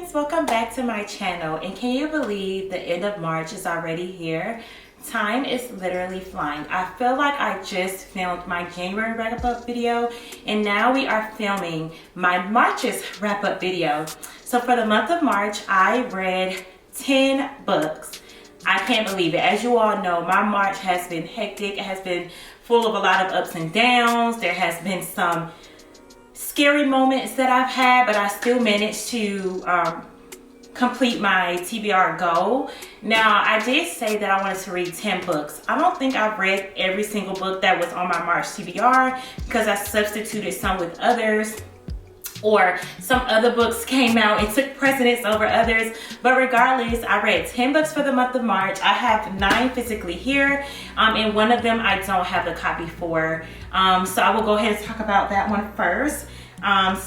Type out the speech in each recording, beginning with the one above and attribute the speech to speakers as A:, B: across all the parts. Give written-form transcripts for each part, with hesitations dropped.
A: friends, welcome back to my channel. And can you believe the end of March is already here? Time is literally flying. I feel like I just filmed my January wrap-up video and now we are filming my March's wrap-up video. So for the month of March, I read 10 books. I can't believe it. As you all know, my March has been hectic. It has been full of a lot of ups and downs. There has been some scary moments that I've had, but I still managed to complete my TBR goal. Now, I did say that I wanted to read 10 books. I don't think I've read every single book that was on my March TBR because I substituted some with others, or some other books came out and took precedence over others. But regardless, I read 10 books for the month of March. I have 9 physically here, and one of them I don't have the copy for. So I will go ahead and talk about that one first.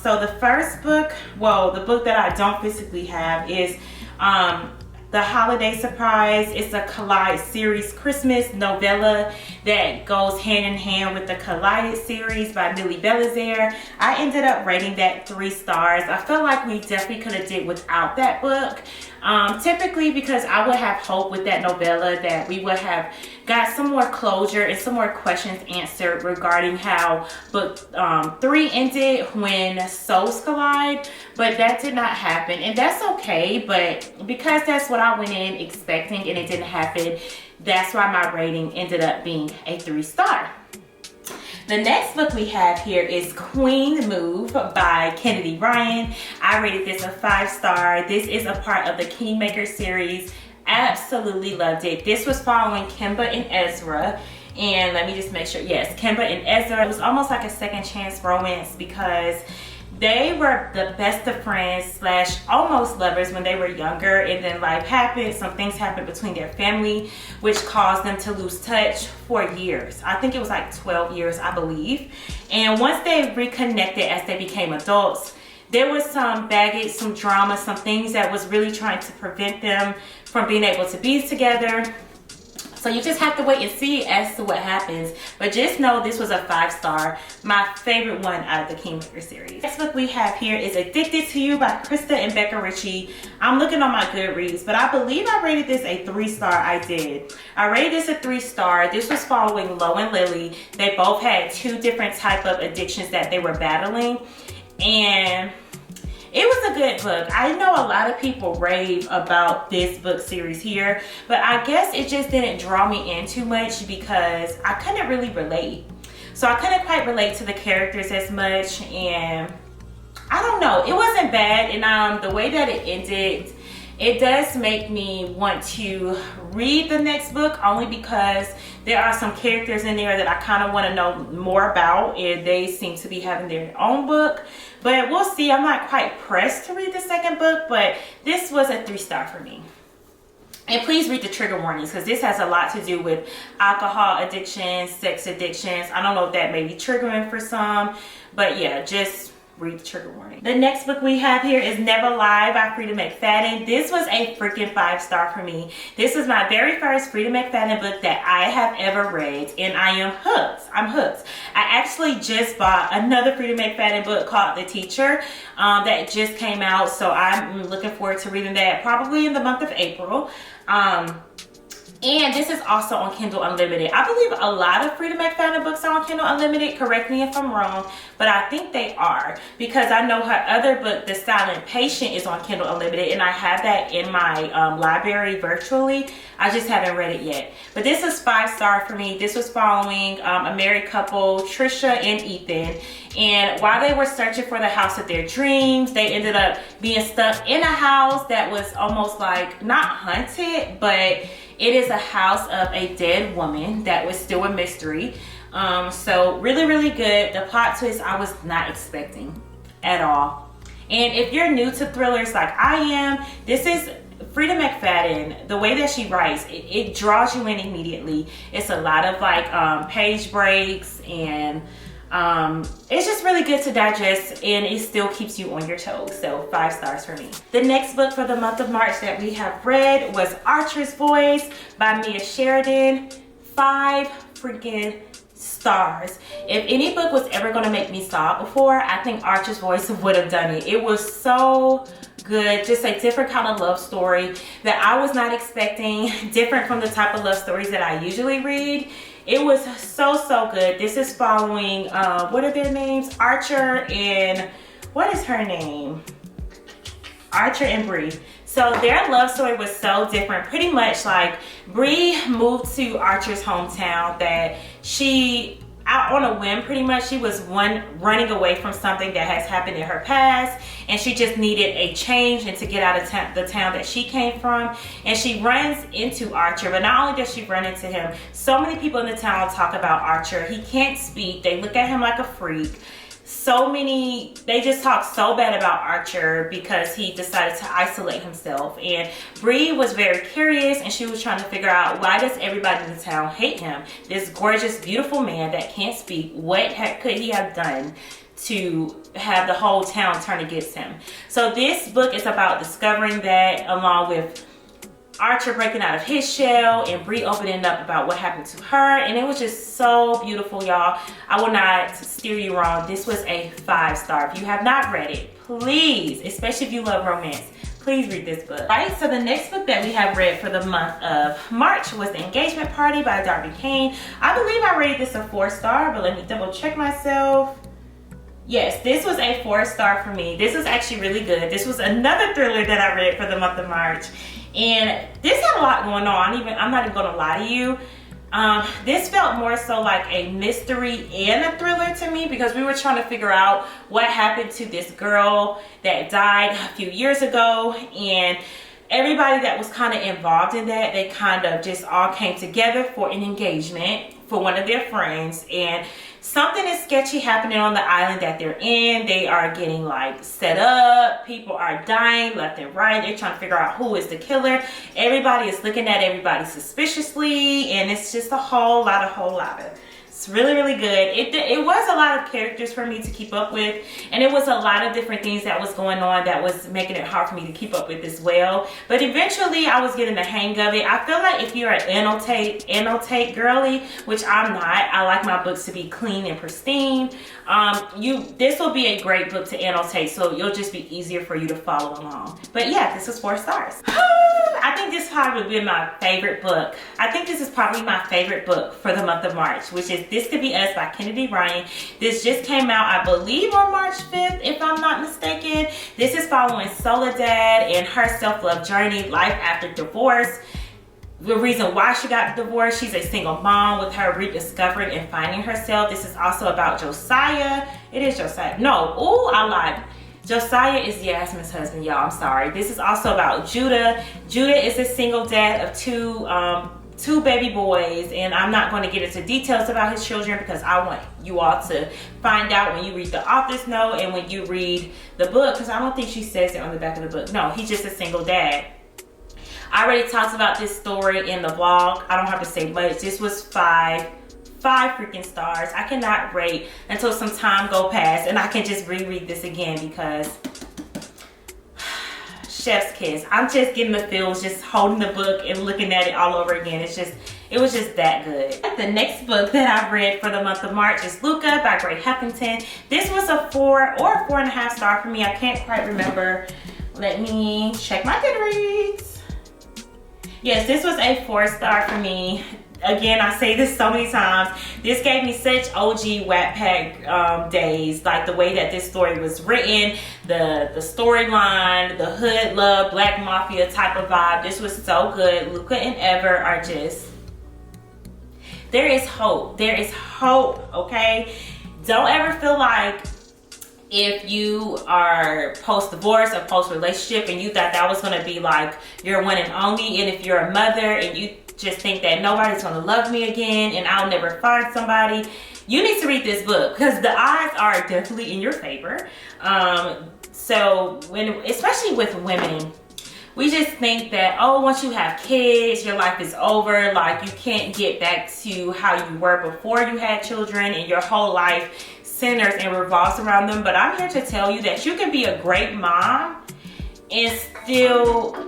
A: So the first book, well, the book that I don't physically have is The Holiday Surprise. It's a Collide series Christmas novella that goes hand in hand with the Collided series by Millie Belizaire. I ended up rating that 3 stars. I feel like we definitely could have did without that book. Typically, because I would have hope with that novella that we would have got some more closure and some more questions answered regarding how book 3 ended when souls collide, but that did not happen, and that's okay. But because that's what I went in expecting and it didn't happen, that's why my rating ended up being a 3 star. The next book we have here is Queen Move by Kennedy Ryan. I rated this a 5 star. This is a part of the Kingmaker series. Absolutely loved it. This was following Kimba and Ezra. And let me just make sure, yes, Kimba and Ezra. It was almost like a second chance romance because they were the best of friends / almost lovers when they were younger, and then life happened. Some things happened between their family which caused them to lose touch for years. I think it was like 12 years, I believe. And once they reconnected as they became adults, there was some baggage, some drama, some things that was really trying to prevent them from being able to be together. So you just have to wait and see as to what happens. But just know this was a 5 star, my favorite one out of the Kingmaker series. Next book we have here is Addicted to You by Krista and Becca Ritchie. I'm looking on my Goodreads, but I believe I rated this a 3 star. I did. I rated this a 3 star. This was following Lo and Lily. They both had 2 different type of addictions that they were battling. And it was a good book. I know a lot of people rave about this book series here, but I guess it just didn't draw me in too much because I couldn't really relate. So I couldn't quite relate to the characters as much, and I don't know. It wasn't bad, and the way that it ended, it does make me want to read the next book only because there are some characters in there that I kind of want to know more about, and they seem to be having their own book. But we'll see. I'm not quite pressed to read the second book, but this was a 3 star for me. And please read the trigger warnings because this has a lot to do with alcohol addictions, sex addictions. I don't know if that may be triggering for some, but yeah, just read the trigger warning. The next book we have here is Never Lie by Frida McFadden. This was a freaking 5 star for me. This was my very first Frida McFadden book that I have ever read, and I am hooked. I'm hooked. I actually just bought another Frida McFadden book called The Teacher that just came out, so I'm looking forward to reading that probably in the month of April. And this is also on Kindle Unlimited. I believe a lot of Frida McFadden books are on Kindle Unlimited. Correct me if I'm wrong, but I think they are because I know her other book, The Silent Patient, is on Kindle Unlimited, and I have that in my library virtually. I just haven't read it yet. But this is 5 star for me. This was following a married couple, Trisha and Ethan. And while they were searching for the house of their dreams, they ended up being stuck in a house that was almost like not haunted, but it is a house of a dead woman that was still a mystery. So really, really good. The plot twist I was not expecting at all. And if you're new to thrillers like I am, this is Frida McFadden. The way that she writes, it draws you in immediately. It's a lot of like page breaks, and it's just really good to digest, and it still keeps you on your toes. So 5 stars for me. The next book for the month of March that we have read was Archer's Voice by Mia Sheridan. 5 freaking stars. If any book was ever going to make me sob before, I think Archer's Voice would have done it. It was so good, just a different kind of love story that I was not expecting, different from the type of love stories that I usually read. It was so good. This is following, what are their names? Archer and, what is her name? Archer and Bree. So their love story was so different. Pretty much like Bree moved to Archer's hometown that she, out on a whim pretty much, she was running away from something that has happened in her past, and she just needed a change and to get out of the town that she came from. And she runs into Archer, but not only does she run into him, so many people in the town talk about Archer. He can't speak. They look at him like a freak. They just talk so bad about Archer because he decided to isolate himself. And Bree was very curious, and she was trying to figure out, why does everybody in the town hate him? This gorgeous, beautiful man that can't speak, what could he have done to have the whole town turn against him? So this book is about discovering that, along with Archer breaking out of his shell and Bree opening up about what happened to her. And it was just so beautiful, y'all. I will not steer you wrong. This was a 5-star. If you have not read it, please, especially if you love romance, please read this book. All right, so the next book that we have read for the month of March was The Engagement Party by Darby Kane. I believe I rated this a 4-star, but let me double check myself. Yes, this was a 4-star for me. This was actually really good. This was another thriller that I read for the month of March. And this had a lot going on. I'm not even gonna lie to you. This felt more so like a mystery and a thriller to me, because we were trying to figure out what happened to this girl that died a few years ago, and everybody that was kind of involved in that, they kind of just all came together for an engagement for one of their friends, and something is sketchy happening on the island that they're in. They are getting like set up. People are dying left and right. They're trying to figure out who is the killer. Everybody is looking at everybody suspiciously, and it's just a whole lot of. It's really good. It was a lot of characters for me to keep up with, and it was a lot of different things that was going on that was making it hard for me to keep up with as well. But eventually I was getting the hang of it. I feel like if you're an annotate girly, which I'm not, I like my books to be clean and pristine, this will be a great book to annotate, so it'll just be easier for you to follow along. But yeah, this was 4 stars. I think this probably would be my favorite book. I think this is probably my favorite book for the month of March, which is This Could Be Us by Kennedy Ryan. This just came out, I believe, on March 5th, if I'm not mistaken. This is following Soledad and her self-love journey, life after divorce. The reason why she got divorced, she's a single mom with her rediscovering and finding herself. This is also about Josiah. It is Josiah. No, ooh, I lied. Josiah is Yasmin's husband, y'all. I'm sorry. This is also about Judah. Judah is a single dad of two baby boys, and I'm not going to get into details about his children because I want you all to find out when you read the author's note and when you read the book, because I don't think she says it on the back of the book. No, he's just a single dad. I already talked about this story in the vlog. I don't have to say much. This was 5 freaking stars. I cannot rate until some time go past and I can just reread this again, because chef's kiss. I'm just getting the feels just holding the book and looking at it all over again. It was just that good. The next book that I read for the month of March is Luca by Gray Huffington. This was a 4 or 4.5 star for me. I can't quite remember. Let me check my Goodreads. Yes, this was a 4 star for me. Again, I say this so many times. This gave me such OG Wattpad days, like the way that this story was written, the storyline, the hood love, black mafia type of vibe. This was so good. Luca and Ever are just, there is hope. There is hope, okay? Don't ever feel like if you are post-divorce or post-relationship and you thought that was going to be like your one and only, and if you're a mother and you just think that nobody's going to love me again and I'll never find somebody, you need to read this book because the odds are definitely in your favor. So especially with women, we just think that, oh, once you have kids, your life is over. Like, you can't get back to how you were before you had children, and your whole life centers and revolves around them. But I'm here to tell you that you can be a great mom and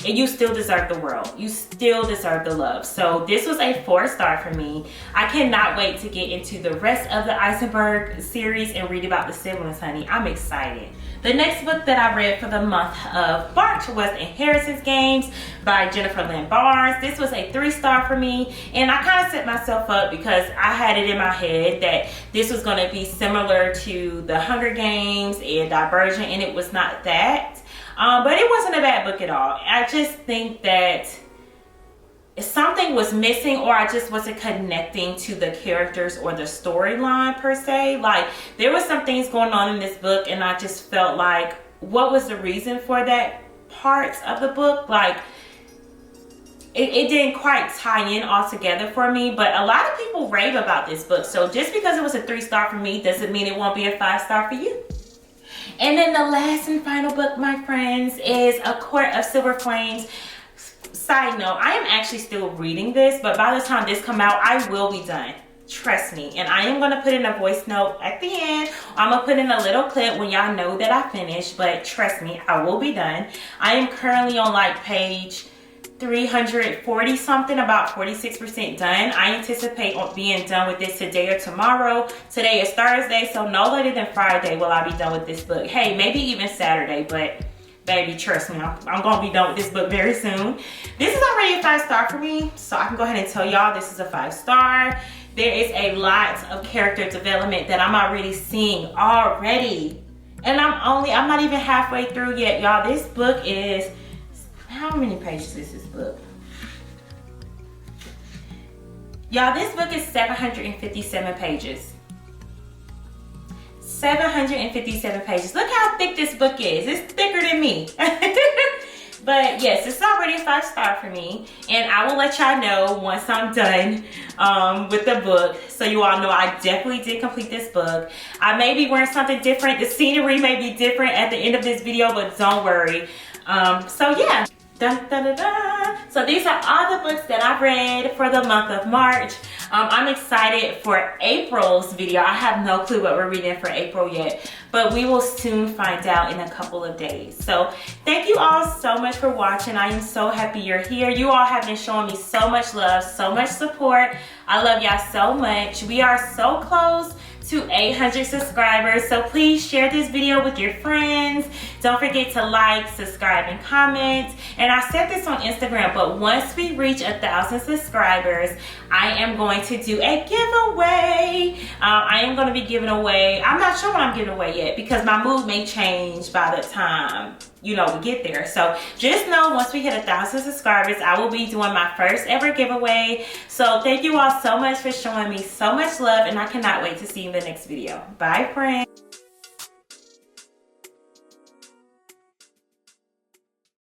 A: you still deserve the world. You still deserve the love. So this was a 4 star for me. I cannot wait to get into the rest of the Eisenberg series and read about the siblings, honey. I'm excited. The next book that I read for the month of March was Inheritance Games by Jennifer Lynn Barnes. This was a 3-star for me, and I kind of set myself up because I had it in my head that this was going to be similar to The Hunger Games and Divergent, and it was not that. But it wasn't a bad book at all. I just think that something was missing, or I just wasn't connecting to the characters or the storyline per se. Like, there was some things going on in this book, and I just felt like, what was the reason for that parts of the book? Like, it didn't quite tie in all together for me. But a lot of people rave about this book, so just because it was a 3-star for me doesn't mean it won't be a 5-star for you. And then the last and final book, my friends, is A Court of Silver Flames. Side note, I am actually still reading this, but by the time this comes out, I will be done. Trust me. And I am going to put in a voice note at the end. I'm going to put in a little clip when y'all know that I finished, but trust me, I will be done. I am currently on like page 340 something, about 46% done. I anticipate being done with this today or tomorrow. Today is Thursday, so no later than Friday will I be done with this book. Hey, maybe even Saturday, but baby, trust me, I'm gonna be done with this book very soon. This is already a 5-star for me, so I can go ahead and tell y'all this is a 5-star. There is a lot of character development that I'm already seeing already. And I'm not even halfway through yet, y'all. This book is, how many pages is this book? Y'all, this book is 757 pages. 757 pages. Look how thick this book is. It's thicker than me. But yes, it's already a 5-star for me. And I will let y'all know once I'm done with the book. So you all know I definitely did complete this book. I may be wearing something different. The scenery may be different at the end of this video, but don't worry. So yeah. Dun, dun, dun, dun. So these are all the books that I read for the month of March. I'm excited for April's video. I have no clue what we're reading for April yet, but we will soon find out in a couple of days. So thank you all so much for watching. I am so happy you're here. You all have been showing me so much love, so much support. I love y'all so much. We are so close to 800 subscribers, so please share this video with your friends. Don't forget to like, subscribe, and comment. And I said this on Instagram, but once we reach 1,000 subscribers, I am going to do a giveaway. I am going to be giving away, I'm not sure what I'm giving away yet, because my mood may change by the time we get there. So just know once we hit 1,000 subscribers, I will be doing my first ever giveaway. So thank you all so much for showing me so much love, and I cannot wait to see you in the next video. Bye, friends.